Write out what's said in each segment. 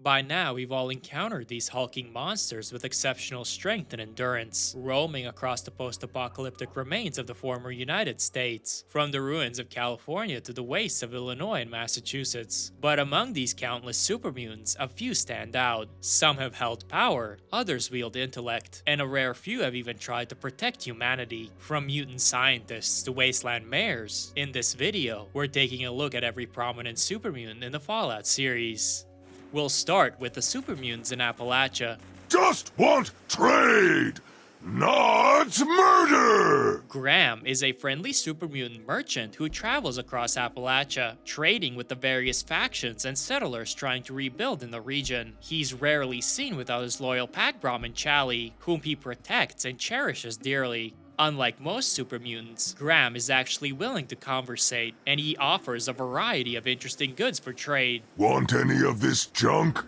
By now, we've all encountered these hulking monsters with exceptional strength and endurance, roaming across the post-apocalyptic remains of the former United States, from the ruins of California to the wastes of Illinois and Massachusetts. But among these countless supermutants, a few stand out. Some have held power, others wield intellect, and a rare few have even tried to protect humanity, from mutant scientists to wasteland mayors. In this video, we're taking a look at every prominent supermutant in the Fallout series. We'll start with the supermutants in Appalachia. Just want trade, not murder! Graham is a friendly supermutant merchant who travels across Appalachia, trading with the various factions and settlers trying to rebuild in the region. He's rarely seen without his loyal pack Brahmin Chali, whom he protects and cherishes dearly. Unlike most supermutants, Graham is actually willing to conversate, and he offers a variety of interesting goods for trade. Want any of this junk?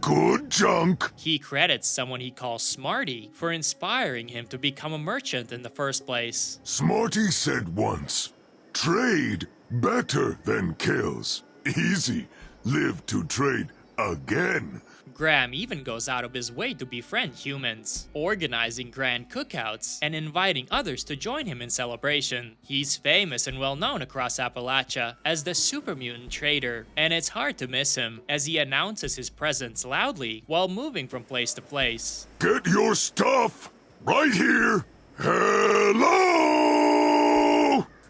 Good junk! He credits someone he calls Smarty for inspiring him to become a merchant in the first place. Smarty said once, trade better than kills. Easy, live to trade again. Graham even goes out of his way to befriend humans, organizing grand cookouts and inviting others to join him in celebration. He's famous and well known across Appalachia as the super mutant trader, and it's hard to miss him as he announces his presence loudly while moving from place to place. Get your stuff right here. Hello!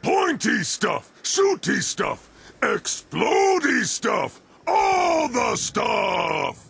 Pointy stuff, shooty stuff, explodey stuff, all the stuff!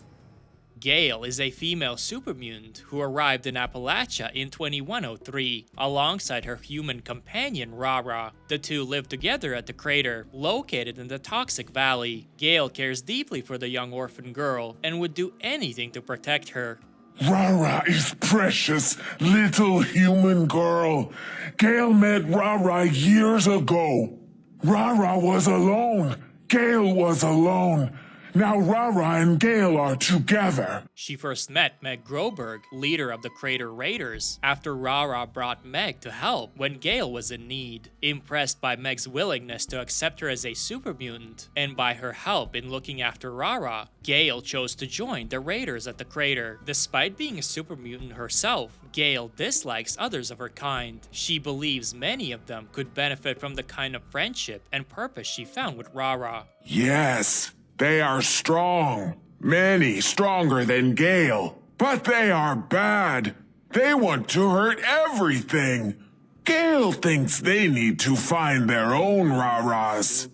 Gale is a female supermutant who arrived in Appalachia in 2103 alongside her human companion Rara. The two live together at the crater, located in the Toxic Valley. Gale cares deeply for the young orphan girl and would do anything to protect her. Rara is precious little human girl. Gale met Rara years ago. Rara was alone. Gale was alone. Now Rara and Gale are together. She first met Meg Groberg, leader of the Crater Raiders, after Rara brought Meg to help when Gale was in need. Impressed by Meg's willingness to accept her as a supermutant, and by her help in looking after Rara, Gale chose to join the Raiders at the crater. Despite being a supermutant herself, Gale dislikes others of her kind. She believes many of them could benefit from the kind of friendship and purpose she found with Rara. Yes, they are strong. Many stronger than Gale. But they are bad. They want to hurt everything. Gale thinks they need to find their own Raras.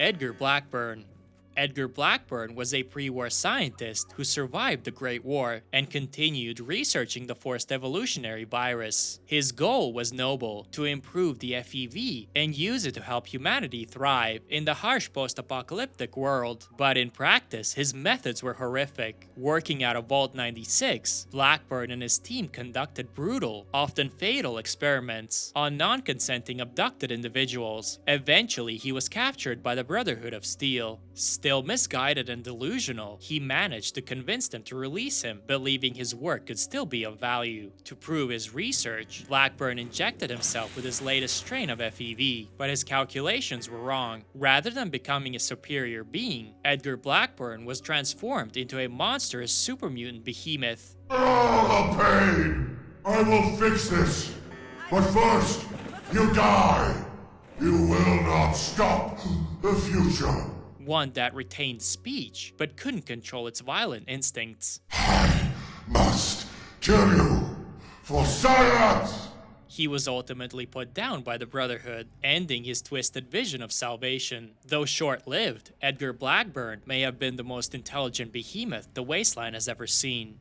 Edgar Blackburn. Edgar Blackburn was a pre-war scientist who survived the Great War and continued researching the forced evolutionary virus. His goal was noble: to improve the FEV and use it to help humanity thrive in the harsh post-apocalyptic world. But in practice, his methods were horrific. Working out of Vault 96, Blackburn and his team conducted brutal, often fatal experiments on non-consenting abducted individuals. Eventually, he was captured by the Brotherhood of Steel. Still misguided and delusional, he managed to convince them to release him, believing his work could still be of value. To prove his research, Blackburn injected himself with his latest strain of FEV, but his calculations were wrong. Rather than becoming a superior being, Edgar Blackburn was transformed into a monstrous supermutant behemoth. Oh, the pain! I will fix this. But first, you die. You will not stop the future. One that retained speech, but couldn't control its violent instincts. I must kill you for science! He was ultimately put down by the Brotherhood, ending his twisted vision of salvation. Though short-lived, Edgar Blackburn may have been the most intelligent behemoth the Wasteland has ever seen.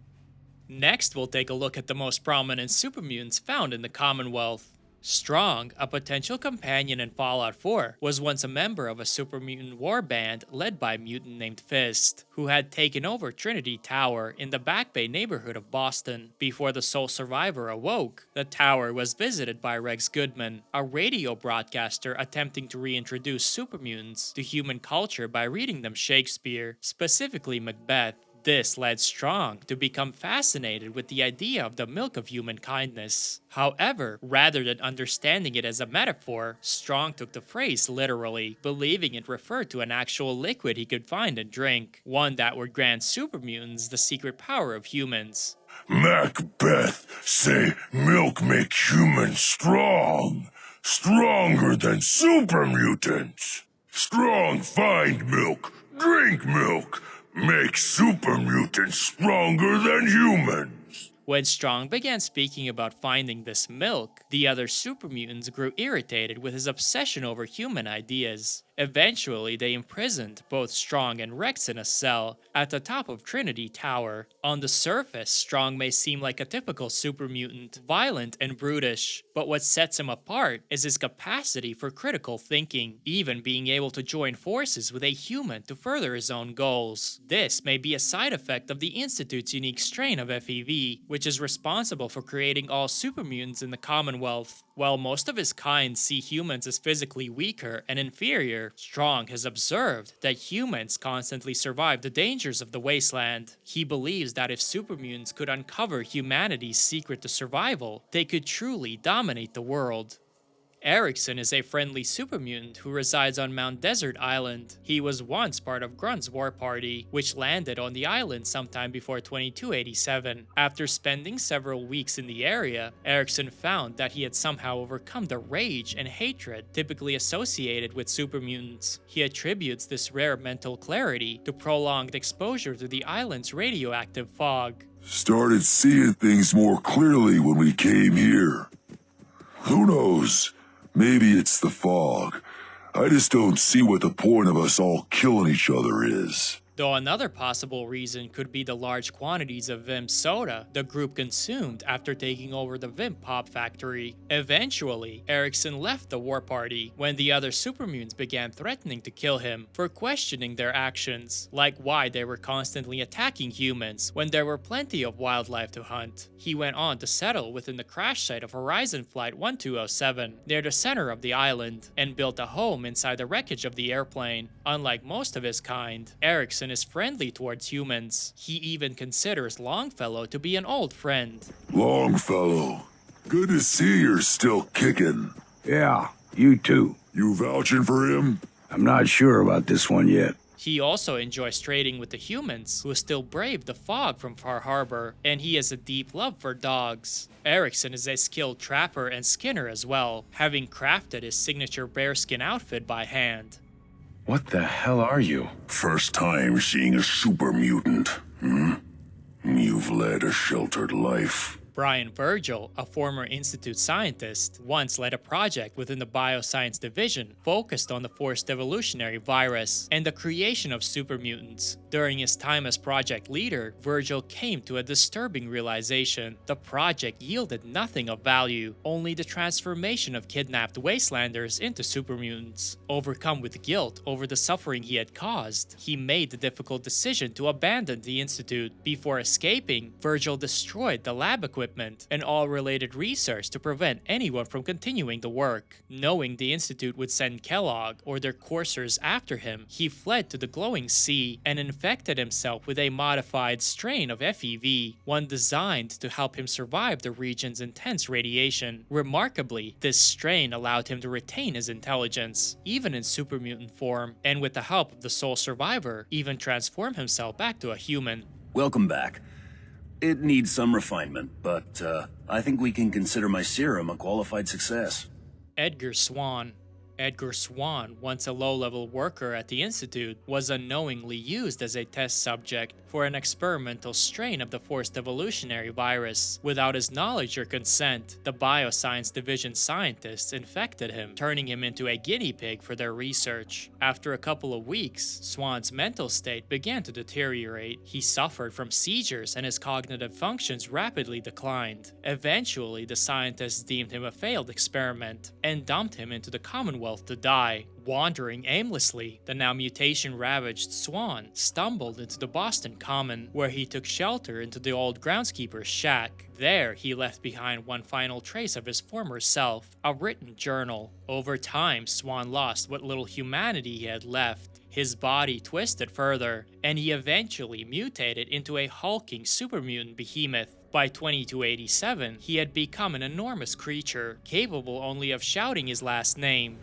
Next, we'll take a look at the most prominent supermutants found in the Commonwealth. Strong, a potential companion in Fallout 4, was once a member of a supermutant war band led by a mutant named Fist, who had taken over Trinity Tower in the Back Bay neighborhood of Boston. Before the sole survivor awoke, the tower was visited by Rex Goodman, a radio broadcaster attempting to reintroduce supermutants to human culture by reading them Shakespeare, specifically Macbeth. This led Strong to become fascinated with the idea of the milk of human kindness. However, rather than understanding it as a metaphor, Strong took the phrase literally, believing it referred to an actual liquid he could find and drink, one that would grant super mutants the secret power of humans. Macbeth say milk make humans strong. Stronger than super mutants. Strong find milk, drink milk, make super mutants stronger than humans. When Strong began speaking about finding this milk, the other super mutants grew irritated with his obsession over human ideas. Eventually, they imprisoned both Strong and Rex in a cell at the top of Trinity Tower. On the surface, Strong may seem like a typical super mutant, violent and brutish, but what sets him apart is his capacity for critical thinking, even being able to join forces with a human to further his own goals. This may be a side effect of the Institute's unique strain of FEV, which is responsible for creating all super mutants in the Commonwealth. While most of his kind see humans as physically weaker and inferior, Strong has observed that humans constantly survive the dangers of the wasteland. He believes that if super mutants could uncover humanity's secret to survival, they could truly dominate the world. Erickson is a friendly super mutant who resides on Mount Desert Island. He was once part of Grunt's war party, which landed on the island sometime before 2287. After spending several weeks in the area, Erickson found that he had somehow overcome the rage and hatred typically associated with super mutants. He attributes this rare mental clarity to prolonged exposure to the island's radioactive fog. Started seeing things more clearly when we came here. Who knows? Maybe it's the fog. I just don't see what the point of us all killing each other is. Though another possible reason could be the large quantities of Vim soda the group consumed after taking over the Vim Pop factory. Eventually, Erickson left the war party when the other super mutants began threatening to kill him for questioning their actions, like why they were constantly attacking humans when there were plenty of wildlife to hunt. He went on to settle within the crash site of Horizon Flight 1207 near the center of the island and built a home inside the wreckage of the airplane. Unlike most of his kind, Erickson is friendly towards humans. He even considers Longfellow to be an old friend. Longfellow, good to see you're still kicking. Yeah, you too. You vouching for him? I'm not sure about this one yet. He also enjoys trading with the humans, who still brave the fog from Far Harbor, and he has a deep love for dogs. Erickson is a skilled trapper and skinner as well, having crafted his signature bearskin outfit by hand. What the hell are you? First time seeing a super mutant, You've led a sheltered life. Brian Virgil, a former Institute scientist, once led a project within the Bioscience Division focused on the forced evolutionary virus and the creation of super mutants. During his time as project leader, Virgil came to a disturbing realization. The project yielded nothing of value, only the transformation of kidnapped wastelanders into super mutants. Overcome with guilt over the suffering he had caused, he made the difficult decision to abandon the Institute. Before escaping, Virgil destroyed the lab equipment and all related research to prevent anyone from continuing the work. Knowing the Institute would send Kellogg or their coursers after him, he fled to the glowing sea and infected himself with a modified strain of FEV, one designed to help him survive the region's intense radiation. Remarkably, this strain allowed him to retain his intelligence, even in super mutant form, and with the help of the sole survivor, even transform himself back to a human. Welcome back. It needs some refinement, but I think we can consider my serum a qualified success. Edgar Swan. Edgar Swan, once a low-level worker at the Institute, was unknowingly used as a test subject for an experimental strain of the forced evolutionary virus. Without his knowledge or consent, the Bioscience Division scientists infected him, turning him into a guinea pig for their research. After a couple of weeks, Swan's mental state began to deteriorate. He suffered from seizures and his cognitive functions rapidly declined. Eventually, the scientists deemed him a failed experiment and dumped him into the Commonwealth to die. Wandering aimlessly, the now mutation-ravaged Swan stumbled into the Boston Common, where he took shelter into the old groundskeeper's shack. There, he left behind one final trace of his former self, a written journal. Over time, Swan lost what little humanity he had left. his body twisted further, and he eventually mutated into a hulking super mutant behemoth. By 2287, he had become an enormous creature, capable only of shouting his last name.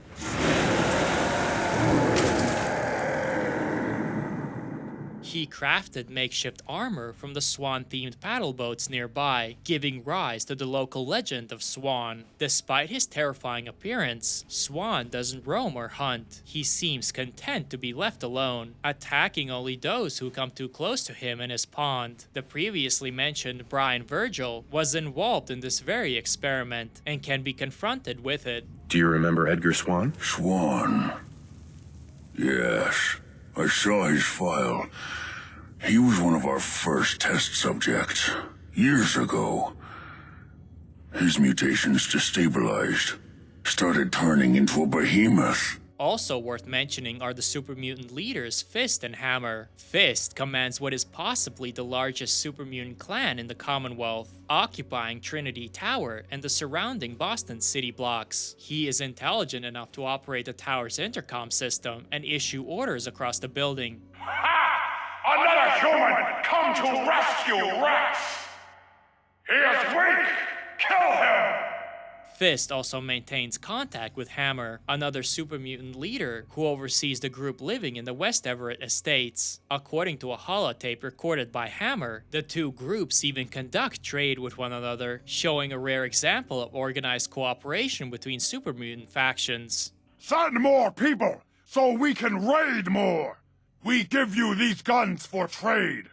He crafted makeshift armor from the Swan-themed paddle boats nearby, giving rise to the local legend of Swan. Despite his terrifying appearance, Swan doesn't roam or hunt. He seems content to be left alone, attacking only those who come too close to him in his pond. The previously mentioned Brian Virgil was involved in this very experiment and can be confronted with it. Do you remember Edgar Swan? Swan. Yes, I saw his file. He was one of our first test subjects, years ago. His mutations destabilized, started turning into a behemoth. Also worth mentioning are the super mutant leaders Fist and Hammer. Fist commands what is possibly the largest super mutant clan in the Commonwealth, occupying Trinity Tower and the surrounding Boston city blocks. He is intelligent enough to operate the tower's intercom system and issue orders across the building. Another human come to rescue Rex! He is weak! Kill him! Fist also maintains contact with Hammer, another super mutant leader who oversees the group living in the West Everett Estates. According to a holotape recorded by Hammer, the two groups even conduct trade with one another, showing a rare example of organized cooperation between super mutant factions. Send more people so we can raid more! We give you these guns for trade!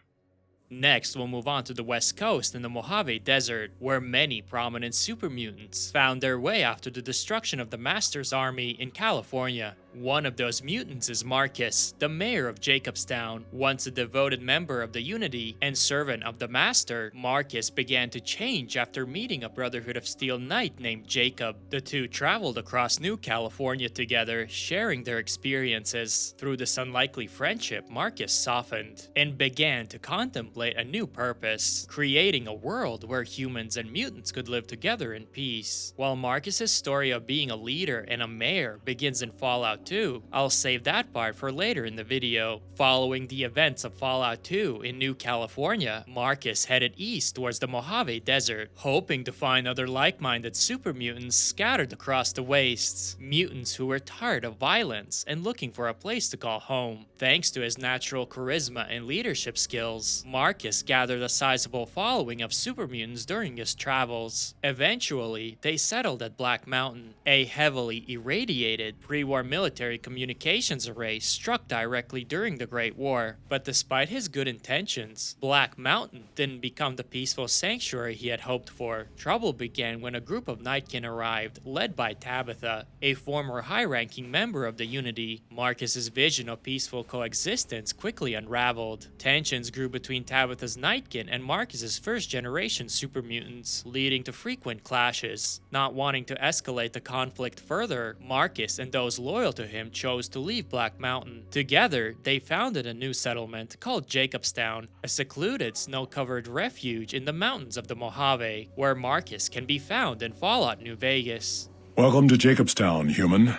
Next, we'll move on to the West Coast in the Mojave Desert, where many prominent super mutants found their way after the destruction of the Master's army in California. One of those mutants is Marcus, the mayor of Jacobstown. Once a devoted member of the Unity and servant of the Master, Marcus began to change after meeting a Brotherhood of Steel knight named Jacob. The two traveled across New California together, sharing their experiences. Through this unlikely friendship, Marcus softened and began to contemplate a new purpose, creating a world where humans and mutants could live together in peace. While Marcus's story of being a leader and a mayor begins in Fallout 2, I'll save that part for later in the video. Following the events of Fallout 2 in New California, Marcus headed east towards the Mojave Desert, hoping to find other like-minded super mutants scattered across the wastes, mutants who were tired of violence and looking for a place to call home. Thanks to his natural charisma and leadership skills, Marcus gathered a sizable following of super mutants during his travels. Eventually, they settled at Black Mountain, a heavily irradiated pre-war military communications array struck directly during the Great War. But despite his good intentions, Black Mountain didn't become the peaceful sanctuary he had hoped for. Trouble began when a group of Nightkin arrived, led by Tabitha, a former high-ranking member of the Unity. Marcus's vision of peaceful coexistence quickly unraveled. Tensions grew between Tabitha's Nightkin and Marcus's first-generation super mutants, leading to frequent clashes. Not wanting to escalate the conflict further, Marcus and those loyal to him chose to leave Black Mountain. Together, they founded a new settlement called Jacobstown, a secluded snow-covered refuge in the mountains of the Mojave, where Marcus can be found in Fallout New Vegas. Welcome to Jacobstown, human.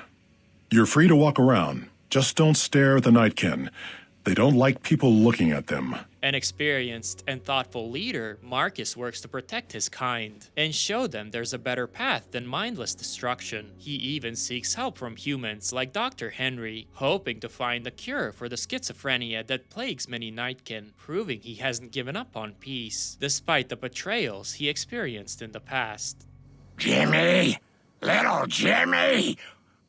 You're free to walk around. Just don't stare at the Nightkin. They don't like people looking at them. An experienced and thoughtful leader, Marcus works to protect his kind and show them there's a better path than mindless destruction. He even seeks help from humans like Dr. Henry, hoping to find a cure for the schizophrenia that plagues many Nightkin, proving he hasn't given up on peace, despite the betrayals he experienced in the past. Jimmy! Little Jimmy!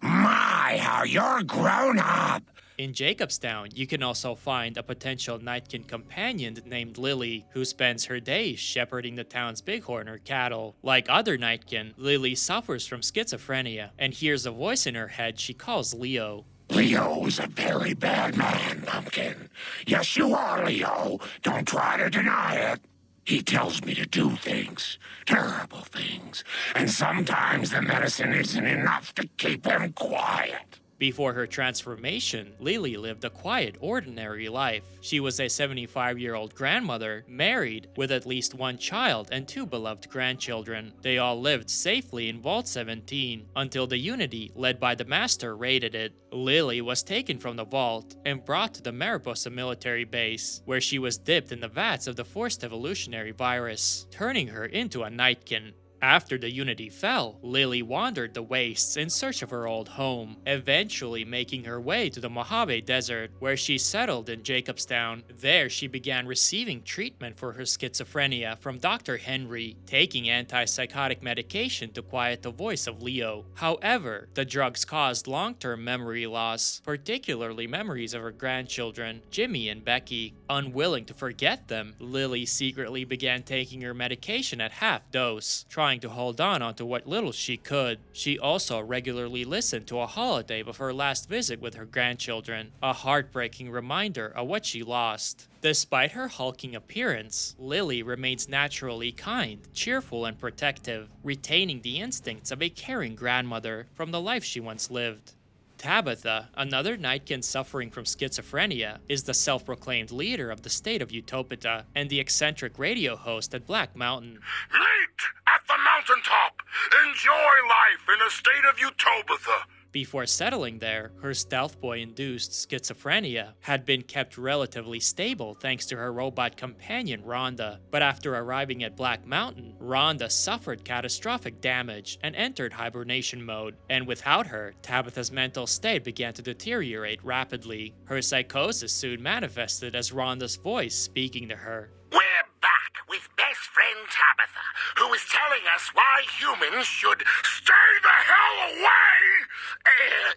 My, how you're grown up! In Jacobstown, you can also find a potential Nightkin companion named Lily, who spends her days shepherding the town's bighorn or cattle. Like other Nightkin, Lily suffers from schizophrenia and hears a voice in her head she calls Leo. Leo is a very bad man, Pumpkin. Yes, you are, Leo. Don't try to deny it. He tells me to do things, terrible things, and sometimes the medicine isn't enough to keep him quiet. Before her transformation, Lily lived a quiet, ordinary life. She was a 75-year-old grandmother, married, with at least one child and two beloved grandchildren. They all lived safely in Vault 17 until the Unity, led by the Master, raided it. Lily was taken from the vault and brought to the Mariposa military base, where she was dipped in the vats of the forced evolutionary virus, turning her into a Nightkin. After the Unity fell, Lily wandered the wastes in search of her old home, eventually making her way to the Mojave Desert, where she settled in Jacobstown. There, she began receiving treatment for her schizophrenia from Dr. Henry, taking antipsychotic medication to quiet the voice of Leo. However, the drugs caused long-term memory loss, particularly memories of her grandchildren, Jimmy and Becky. Unwilling to forget them, Lily secretly began taking her medication at half dose, trying to hold on onto what little she could. She also regularly listened to a holotape of her last visit with her grandchildren, a heartbreaking reminder of what she lost. Despite her hulking appearance, Lily remains naturally kind, cheerful, and protective, retaining the instincts of a caring grandmother from the life she once lived. Tabitha, another Nightkin suffering from schizophrenia, is the self-proclaimed leader of the state of Utopia and the eccentric radio host at Black Mountain. Meet at the mountaintop. Enjoy life in a state of Utopia. Before settling there, her Stealth Boy-induced schizophrenia had been kept relatively stable thanks to her robot companion Rhonda. But after arriving at Black Mountain, Rhonda suffered catastrophic damage and entered hibernation mode, and without her, Tabitha's mental state began to deteriorate rapidly. Her psychosis soon manifested as Rhonda's voice speaking to her. We're back with best friend Tabitha, who is telling us why humans should stay the hell away!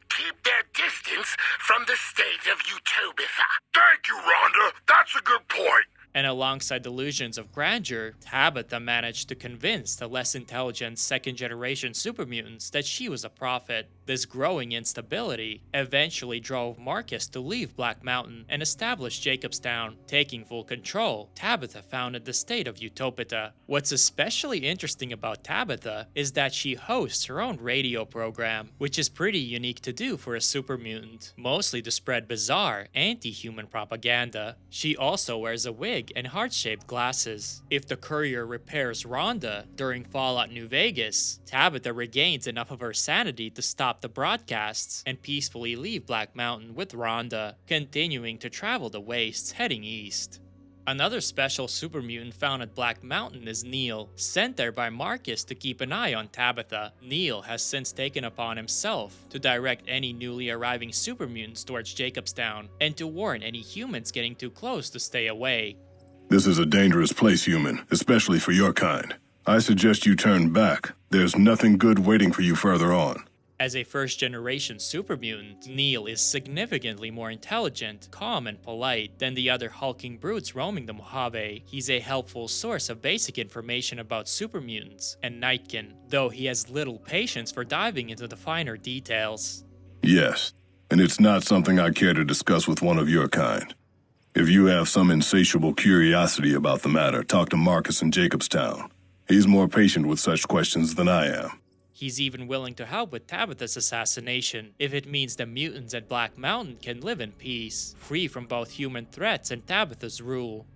Keep their distance from the state of Utopia. Thank you, Rhonda. That's a good point. And alongside delusions of grandeur, Tabitha managed to convince the less intelligent second-generation supermutants that she was a prophet. This growing instability eventually drove Marcus to leave Black Mountain and establish Jacobstown. Taking full control, Tabitha founded the state of Utopia. What's especially interesting about Tabitha is that she hosts her own radio program, which is pretty unique to do for a supermutant, mostly to spread bizarre, anti-human propaganda. She also wears a wig and heart-shaped glasses. If the courier repairs Rhonda during Fallout New Vegas, Tabitha regains enough of her sanity to stop the broadcasts and peacefully leave Black Mountain with Rhonda, continuing to travel the wastes heading east. Another special supermutant found at Black Mountain is Neil, sent there by Marcus to keep an eye on Tabitha. Neil has since taken upon himself to direct any newly arriving supermutants towards Jacobstown, and to warn any humans getting too close to stay away. This is a dangerous place, human, especially for your kind. I suggest you turn back. There's nothing good waiting for you further on. As a first-generation supermutant, Neil is significantly more intelligent, calm, and polite than the other hulking brutes roaming the Mojave. He's a helpful source of basic information about supermutants and Nightkin, though he has little patience for diving into the finer details. Yes, and it's not something I care to discuss with one of your kind. If you have some insatiable curiosity about the matter, talk to Marcus in Jacobstown. He's more patient with such questions than I am. He's even willing to help with Tabitha's assassination, if it means the mutants at Black Mountain can live in peace, free from both human threats and Tabitha's rule.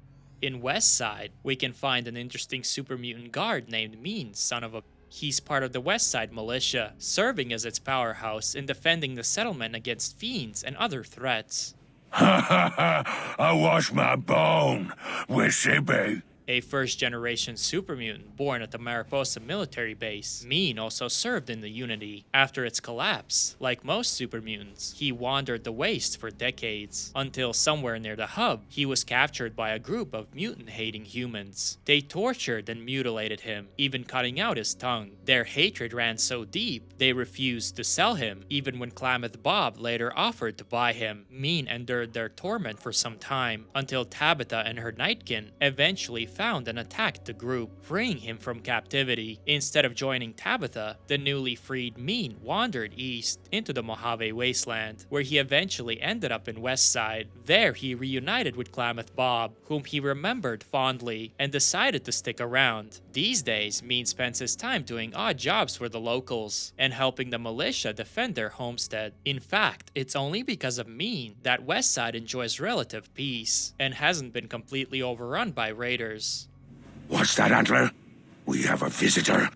In Westside, we can find an interesting supermutant guard named Mean Son of a... He's part of the Westside Militia, serving as its powerhouse in defending the settlement against fiends and other threats. Ha ha ha! I wash my bone with Shibe. A first-generation supermutant born at the Mariposa military base, Mean also served in the Unity. After its collapse, like most supermutants, he wandered the waste for decades, until somewhere near the hub, he was captured by a group of mutant-hating humans. They tortured and mutilated him, even cutting out his tongue. Their hatred ran so deep, they refused to sell him, even when Klamath Bob later offered to buy him. Mean endured their torment for some time, until Tabitha and her Nightkin eventually found and attacked the group, freeing him from captivity. Instead of joining Tabitha, the newly freed Mean wandered east into the Mojave Wasteland, where he eventually ended up in Westside. There he reunited with Klamath Bob, whom he remembered fondly, and decided to stick around. These days, Mean spends his time doing odd jobs for the locals, and helping the militia defend their homestead. In fact, it's only because of Mean that Westside enjoys relative peace, and hasn't been completely overrun by raiders. What's that, Antler? We have a visitor.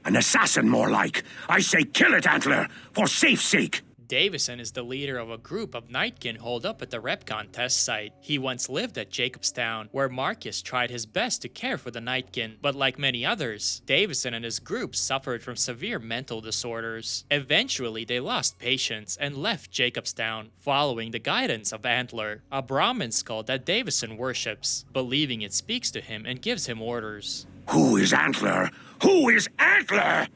An assassin, more like. I say kill it, Antler, for safe's sake. Davison is the leader of a group of Nightkin holed up at the Repcon test site. He once lived at Jacobstown, where Marcus tried his best to care for the Nightkin, but like many others, Davison and his group suffered from severe mental disorders. Eventually, they lost patience and left Jacobstown, following the guidance of Antler, a Brahmin skull that Davison worships, believing it speaks to him and gives him orders. Who is Antler? Who is Antler?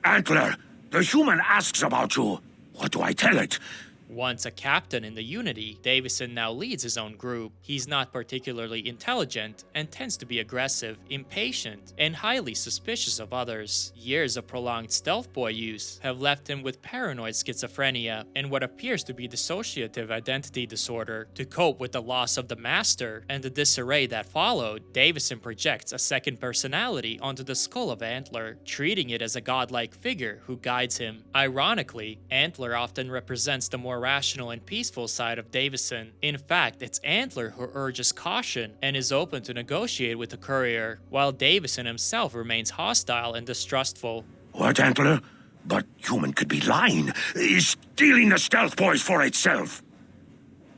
Antler, the human asks about you. What do I tell it? Once a captain in the Unity, Davison now leads his own group. He's not particularly intelligent and tends to be aggressive, impatient, and highly suspicious of others. Years of prolonged stealth boy use have left him with paranoid schizophrenia and what appears to be dissociative identity disorder. To cope with the loss of the master and the disarray that followed, Davison projects a second personality onto the skull of Antler, treating it as a godlike figure who guides him. Ironically, Antler often represents the more rational and peaceful side of Davison. In fact, it's Antler who urges caution and is open to negotiate with the courier, while Davison himself remains hostile and distrustful. What, Antler? But human could be lying. Is stealing the stealth boys for itself.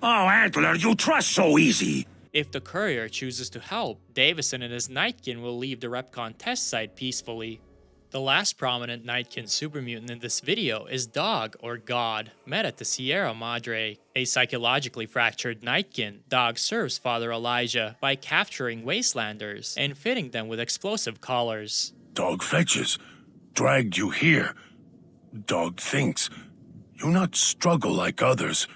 Oh, Antler, you trust so easy. If the courier chooses to help, Davison and his Nightkin will leave the Repcon test site peacefully. The last prominent Nightkin supermutant in this video is Dog, or God, met at the Sierra Madre. A psychologically fractured Nightkin, Dog serves Father Elijah by capturing wastelanders and fitting them with explosive collars. Dog fetches. Dragged you here. Dog thinks. You not struggle like others.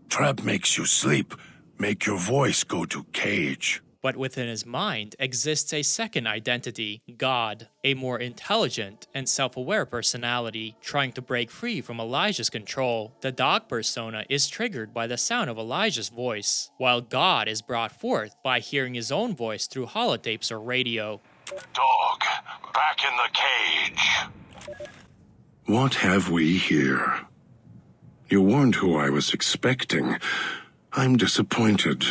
Trap makes you sleep. Make your voice go to cage. But within his mind exists a second identity, God, a more intelligent and self-aware personality, trying to break free from Elijah's control. The Dog persona is triggered by the sound of Elijah's voice, while God is brought forth by hearing his own voice through holotapes or radio. Dog, back in the cage. What have we here? You weren't who I was expecting. I'm disappointed.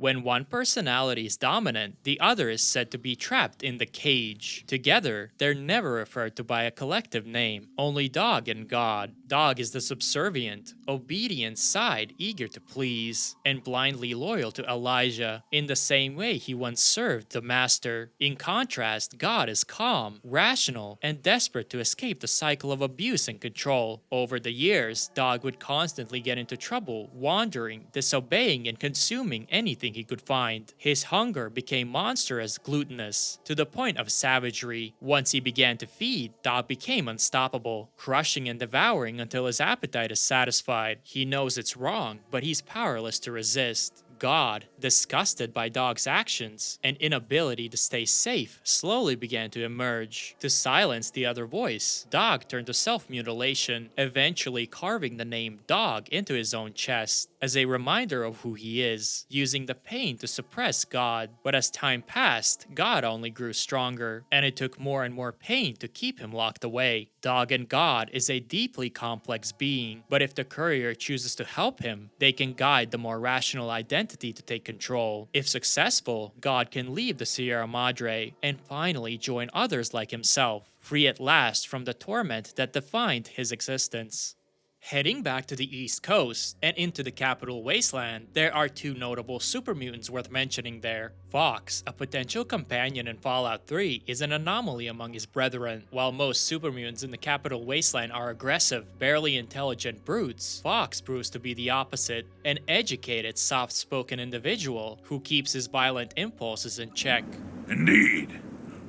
When one personality is dominant, the other is said to be trapped in the cage. Together, they're never referred to by a collective name, only Dog and God. Dog is the subservient, obedient side eager to please, and blindly loyal to Elijah, in the same way he once served the Master. In contrast, God is calm, rational, and desperate to escape the cycle of abuse and control. Over the years, Dog would constantly get into trouble, wandering, disobeying, and consuming anything he could find. His hunger became monstrous, gluttonous, to the point of savagery. Once he began to feed, Dog became unstoppable, crushing and devouring until his appetite is satisfied. He knows it's wrong, but he's powerless to resist. God, disgusted by Dog's actions and inability to stay safe, slowly began to emerge. To silence the other voice, Dog turned to self-mutilation, eventually carving the name Dog into his own chest, as a reminder of who he is, using the pain to suppress God. But as time passed, God only grew stronger, and it took more and more pain to keep him locked away. Dog and God is a deeply complex being, but if the courier chooses to help him, they can guide the more rational identity to take control. If successful, God can leave the Sierra Madre and finally join others like himself, free at last from the torment that defined his existence. Heading back to the East Coast and into the Capital Wasteland, there are two notable supermutants worth mentioning there. Fox, a potential companion in Fallout 3, is an anomaly among his brethren. While most supermutants in the Capital Wasteland are aggressive, barely intelligent brutes, Fox proves to be the opposite, an educated, soft-spoken individual who keeps his violent impulses in check. Indeed.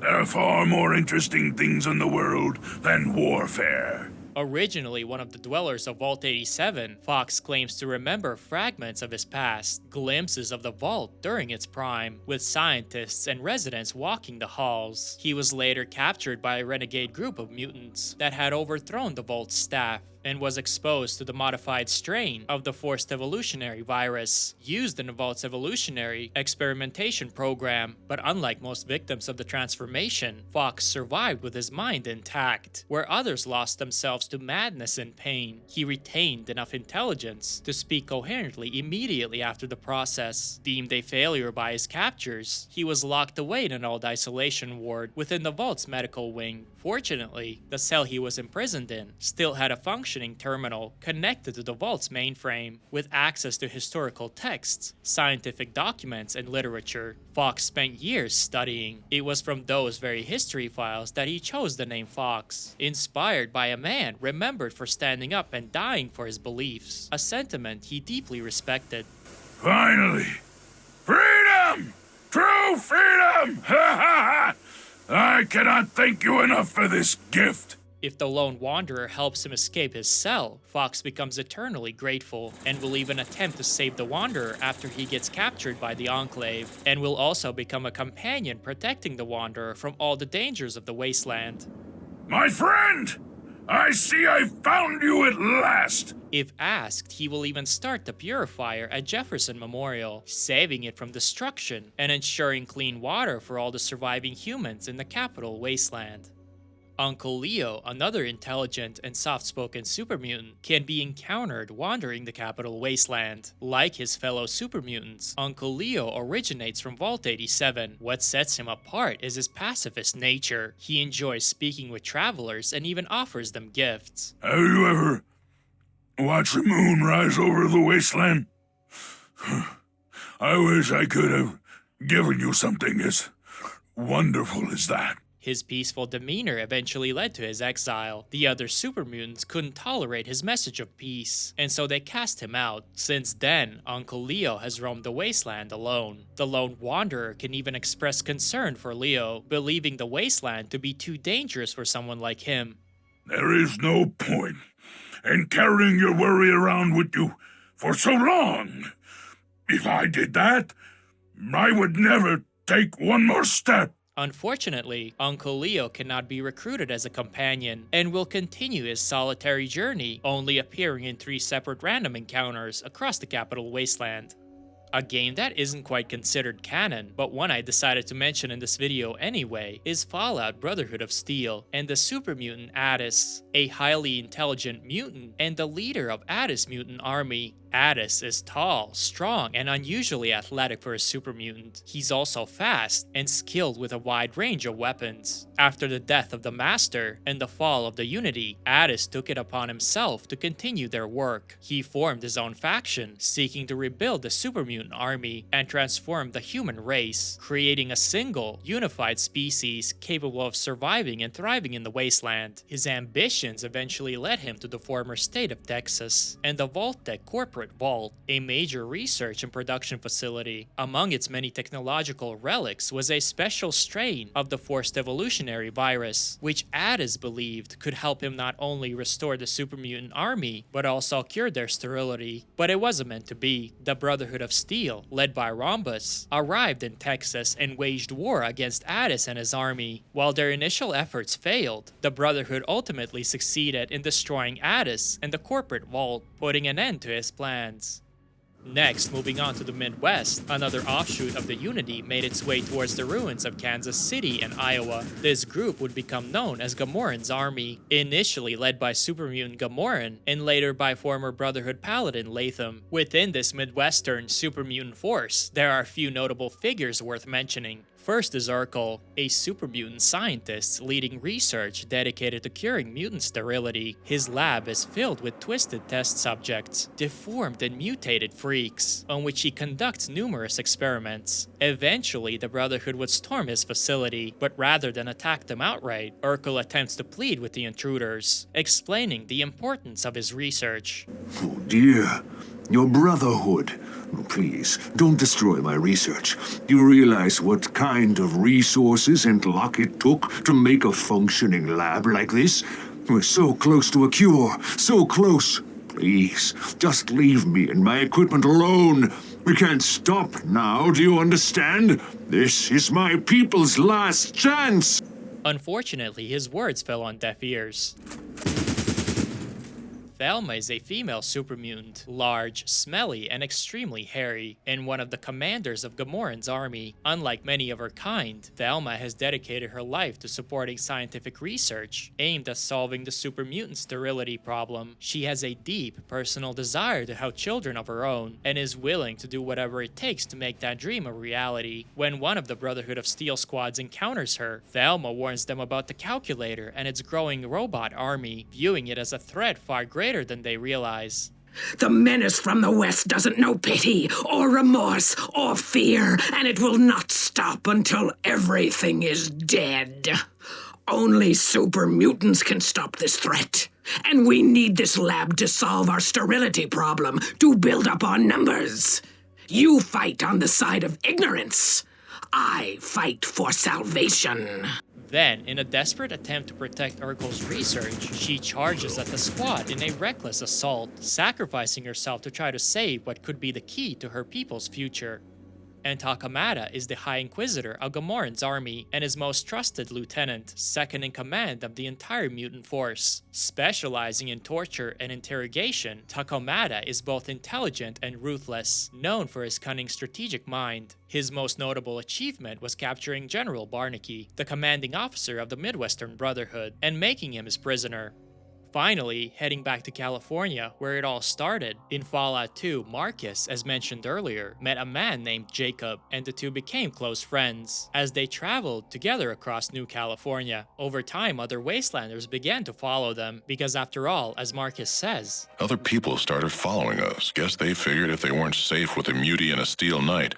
There are far more interesting things in the world than warfare. Originally one of the dwellers of Vault 87, Fox claims to remember fragments of his past, glimpses of the vault during its prime, with scientists and residents walking the halls. He was later captured by a renegade group of mutants that had overthrown the vault's staff, and was exposed to the modified strain of the forced evolutionary virus used in the Vault's evolutionary experimentation program. But unlike most victims of the transformation, Fox survived with his mind intact. Where others lost themselves to madness and pain, he retained enough intelligence to speak coherently immediately after the process. Deemed a failure by his captors, he was locked away in an old isolation ward within the Vault's medical wing. Fortunately, the cell he was imprisoned in still had a functioning terminal connected to the Vault's mainframe, with access to historical texts, scientific documents, and literature. Fox spent years studying. It was from those very history files that he chose the name Fox, inspired by a man remembered for standing up and dying for his beliefs, a sentiment he deeply respected. Finally! Freedom! True freedom! Ha ha ha! I cannot thank you enough for this gift. If the lone wanderer helps him escape his cell, Fox becomes eternally grateful, and will even attempt to save the wanderer after he gets captured by the Enclave, and will also become a companion protecting the wanderer from all the dangers of the wasteland. My friend! I see I found you at last! If asked, he will even start the purifier at Jefferson Memorial, saving it from destruction and ensuring clean water for all the surviving humans in the capital wasteland. Uncle Leo, another intelligent and soft-spoken super mutant, can be encountered wandering the capital wasteland. Like his fellow super mutants, Uncle Leo originates from Vault 87. What sets him apart is his pacifist nature. He enjoys speaking with travelers and even offers them gifts. Have you ever watched the moon rise over the wasteland? I wish I could have given you something as wonderful as that. His peaceful demeanor eventually led to his exile. The other super mutants couldn't tolerate his message of peace, and so they cast him out. Since then, Uncle Leo has roamed the wasteland alone. The lone wanderer can even express concern for Leo, believing the wasteland to be too dangerous for someone like him. There is no point in carrying your worry around with you for so long. If I did that, I would never take one more step. Unfortunately, Uncle Leo cannot be recruited as a companion, and will continue his solitary journey, only appearing in 3 separate random encounters across the capital wasteland. A game that isn't quite considered canon, but one I decided to mention in this video anyway, is Fallout Brotherhood of Steel and the super mutant Addis, a highly intelligent mutant and the leader of Addis mutant army. Addis is tall, strong, and unusually athletic for a super mutant. He's also fast and skilled with a wide range of weapons. After the death of the Master and the fall of the Unity, Addis took it upon himself to continue their work. He formed his own faction, seeking to rebuild the super mutant army and transform the human race, creating a single, unified species capable of surviving and thriving in the wasteland. His ambitions eventually led him to the former state of Texas and the Vault-Tec corporate Vault, a major research and production facility. Among its many technological relics was a special strain of the forced evolutionary virus, which Addis believed could help him not only restore the super mutant army, but also cure their sterility. But it wasn't meant to be. The Brotherhood of Steel, led by Rhombus, arrived in Texas and waged war against Addis and his army. While their initial efforts failed, the Brotherhood ultimately succeeded in destroying Addis and the corporate vault, putting an end to his plans. Next, moving on to the Midwest, another offshoot of the Unity made its way towards the ruins of Kansas City and Iowa. This group would become known as Gamoran's army, initially led by super mutant Gamoran, and later by former Brotherhood paladin Latham. Within this Midwestern super mutant force, there are a few notable figures worth mentioning. First is Urkel, a super mutant scientist leading research dedicated to curing mutant sterility. His lab is filled with twisted test subjects, deformed and mutated freaks, on which he conducts numerous experiments. Eventually, the Brotherhood would storm his facility, but rather than attack them outright, Urkel attempts to plead with the intruders, explaining the importance of his research. Oh dear, your Brotherhood. Please, don't destroy my research. You realize what kind of resources and luck it took to make a functioning lab like this? We're so close to a cure. So close. Please, just leave me and my equipment alone. We can't stop now, do you understand? This is my people's last chance. Unfortunately, his words fell on deaf ears. Thelma is a female super mutant, large, smelly, and extremely hairy, and one of the commanders of Gamoran's army. Unlike many of her kind, Thelma has dedicated her life to supporting scientific research aimed at solving the super mutant sterility problem. She has a deep, personal desire to have children of her own, and is willing to do whatever it takes to make that dream a reality. When one of the Brotherhood of Steel squads encounters her, Thelma warns them about the calculator and its growing robot army, viewing it as a threat far greater than they realize. The menace from the west doesn't know pity, or remorse, or fear, and it will not stop until everything is dead. Only super mutants can stop this threat. And we need this lab to solve our sterility problem, to build up our numbers. You fight on the side of ignorance. I fight for salvation. Then, in a desperate attempt to protect Urkel's research, she charges at the squad in a reckless assault, sacrificing herself to try to save what could be the key to her people's future. And Takamata is the High Inquisitor of Gamoran's army and his most trusted lieutenant, second in command of the entire mutant force. Specializing in torture and interrogation, Takamata is both intelligent and ruthless, known for his cunning strategic mind. His most notable achievement was capturing General Barnaky, the commanding officer of the Midwestern Brotherhood, and making him his prisoner. Finally, heading back to California, where it all started, in Fallout 2, Marcus, as mentioned earlier, met a man named Jacob, and the two became close friends. As they traveled together across New California, over time other wastelanders began to follow them, because after all, as Marcus says, Other people started following us. Guess they figured if they weren't safe with a mutie and a steel knight,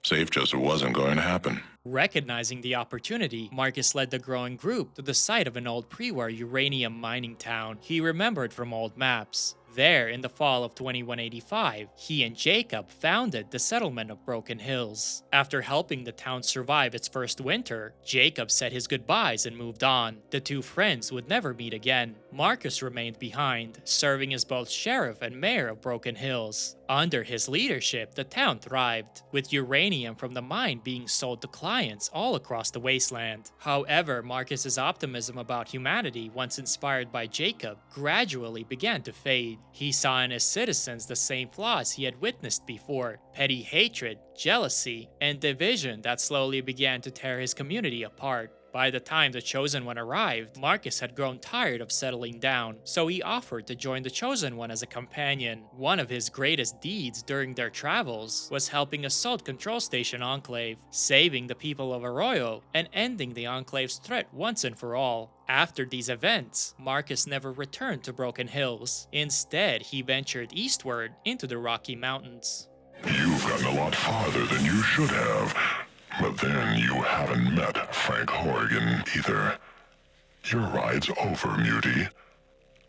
safe just wasn't going to happen. Recognizing the opportunity, Marcus led the growing group to the site of an old pre-war uranium mining town he remembered from old maps. There, in the fall of 2185, he and Jacob founded the settlement of Broken Hills. After helping the town survive its first winter, Jacob said his goodbyes and moved on. The two friends would never meet again. Marcus remained behind, serving as both sheriff and mayor of Broken Hills. Under his leadership, the town thrived, with uranium from the mine being sold to clients all across the wasteland. However, Marcus's optimism about humanity, once inspired by Jacob, gradually began to fade. He saw in his citizens the same flaws he had witnessed before: petty hatred, jealousy, and division that slowly began to tear his community apart. By the time the Chosen One arrived, Marcus had grown tired of settling down, so he offered to join the Chosen One as a companion. One of his greatest deeds during their travels was helping assault Control Station Enclave, saving the people of Arroyo, and ending the Enclave's threat once and for all. After these events, Marcus never returned to Broken Hills. Instead, he ventured eastward into the Rocky Mountains. You've gotten a lot farther than you should have. But then you haven't met Frank Horrigan either. Your ride's over, mutie.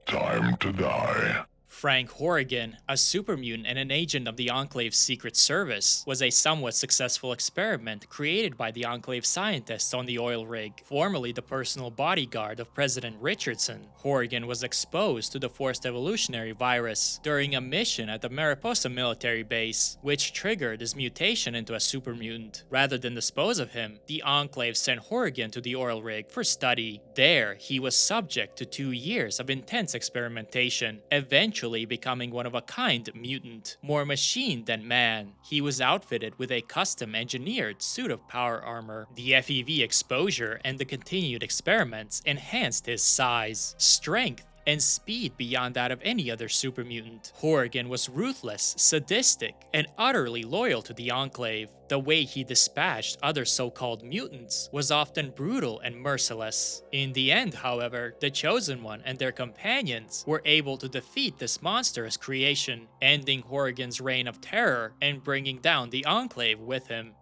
Time to die. Frank Horrigan, a super mutant and an agent of the Enclave's Secret Service, was a somewhat successful experiment created by the Enclave scientists on the oil rig, formerly the personal bodyguard of President Richardson. Horrigan was exposed to the forced evolutionary virus during a mission at the Mariposa military base, which triggered his mutation into a super mutant. Rather than dispose of him, the Enclave sent Horrigan to the oil rig for study. There, he was subject to 2 years of intense experimentation, eventually becoming one of a kind mutant, more machine than man. He was outfitted with a custom-engineered suit of power armor. The FEV exposure and the continued experiments enhanced his size, strength, and speed beyond that of any other super mutant. Horrigan was ruthless, sadistic, and utterly loyal to the Enclave. The way he dispatched other so-called mutants was often brutal and merciless. In the end, however, the Chosen One and their companions were able to defeat this monstrous creation, ending Horrigan's reign of terror and bringing down the Enclave with him.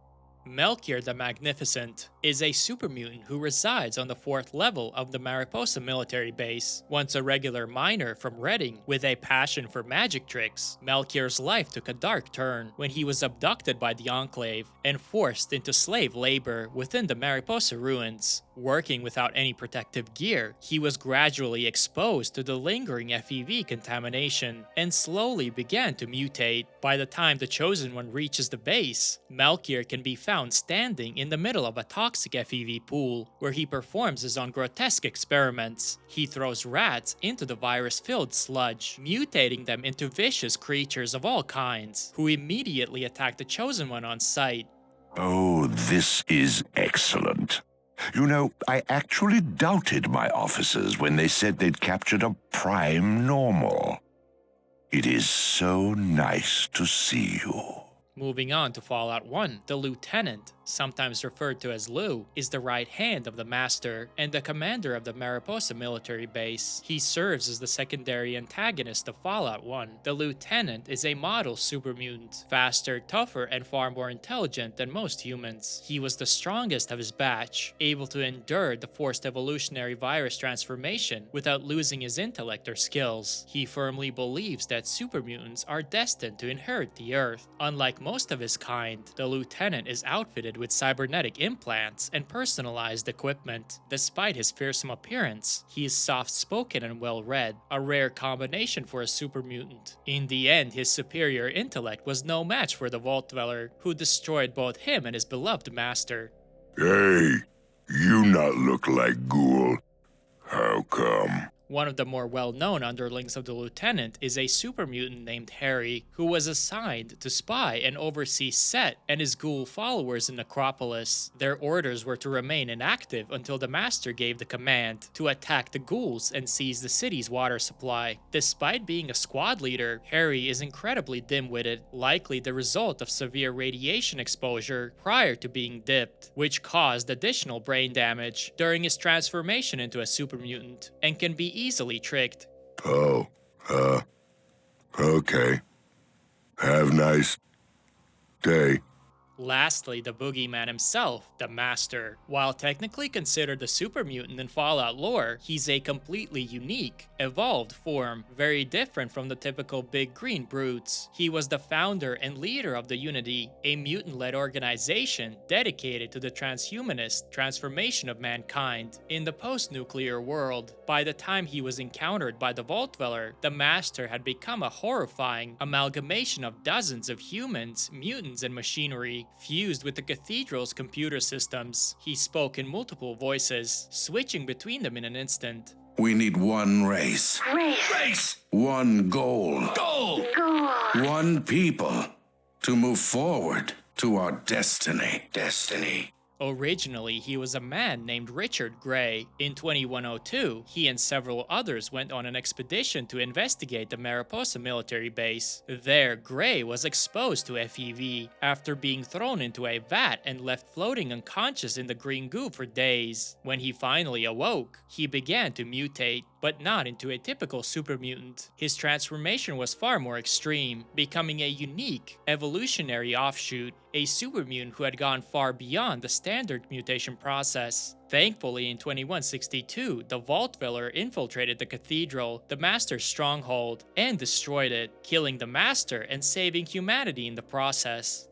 Melchior the Magnificent is a super mutant who resides on the 4th level of the Mariposa military base. Once a regular miner from Redding with a passion for magic tricks, Melchior's life took a dark turn when he was abducted by the Enclave and forced into slave labor within the Mariposa ruins. Working without any protective gear, he was gradually exposed to the lingering FEV contamination and slowly began to mutate. By the time the Chosen One reaches the base, Melchior can be found standing in the middle of a toxic FEV pool, where he performs his own grotesque experiments. He throws rats into the virus-filled sludge, mutating them into vicious creatures of all kinds, who immediately attack the Chosen One on sight. Oh, this is excellent. You know, I actually doubted my officers when they said they'd captured a prime normal. It is so nice to see you. Moving on to Fallout 1, the Lieutenant, sometimes referred to as Lou, is the right hand of the Master and the commander of the Mariposa military base. He serves as the secondary antagonist of Fallout 1. The Lieutenant is a model super mutant, faster, tougher, and far more intelligent than most humans. He was the strongest of his batch, able to endure the forced evolutionary virus transformation without losing his intellect or skills. He firmly believes that super mutants are destined to inherit the Earth. Unlike most of his kind, the Lieutenant is outfitted with cybernetic implants and personalized equipment. Despite his fearsome appearance, he is soft-spoken and well-read, a rare combination for a super mutant. In the end, his superior intellect was no match for the Vault Dweller, who destroyed both him and his beloved master. Hey, you not look like Ghoul. How come? One of the more well-known underlings of the Lieutenant is a super mutant named Harry, who was assigned to spy and oversee Set and his ghoul followers in Necropolis. Their orders were to remain inactive until the Master gave the command to attack the ghouls and seize the city's water supply. Despite being a squad leader, Harry is incredibly dim-witted, likely the result of severe radiation exposure prior to being dipped, which caused additional brain damage during his transformation into a super mutant, and can be easily tricked. Oh, okay. Have nice day. Lastly, the boogeyman himself, the Master. While technically considered a super mutant in Fallout lore, he's a completely unique, evolved form, very different from the typical big green brutes. He was the founder and leader of the Unity, a mutant-led organization dedicated to the transhumanist transformation of mankind. In the post-nuclear world, by the time he was encountered by the Vault Dweller, the Master had become a horrifying amalgamation of dozens of humans, mutants, and machinery, fused with the Cathedral's computer systems. He spoke in multiple voices, switching between them in an instant. We need one race. Race. One goal. Goal. One people to move forward to our destiny. Originally, he was a man named Richard Gray. In 2102, he and several others went on an expedition to investigate the Mariposa military base. There, Gray was exposed to FEV after being thrown into a vat and left floating unconscious in the green goo for days. When he finally awoke, he began to mutate, but not into a typical super mutant. His transformation was far more extreme, becoming a unique, evolutionary offshoot, a super mutant who had gone far beyond the standard mutation process. Thankfully, in 2162, the Vault Dweller infiltrated the Cathedral, the Master's stronghold, and destroyed it, killing the Master and saving humanity in the process.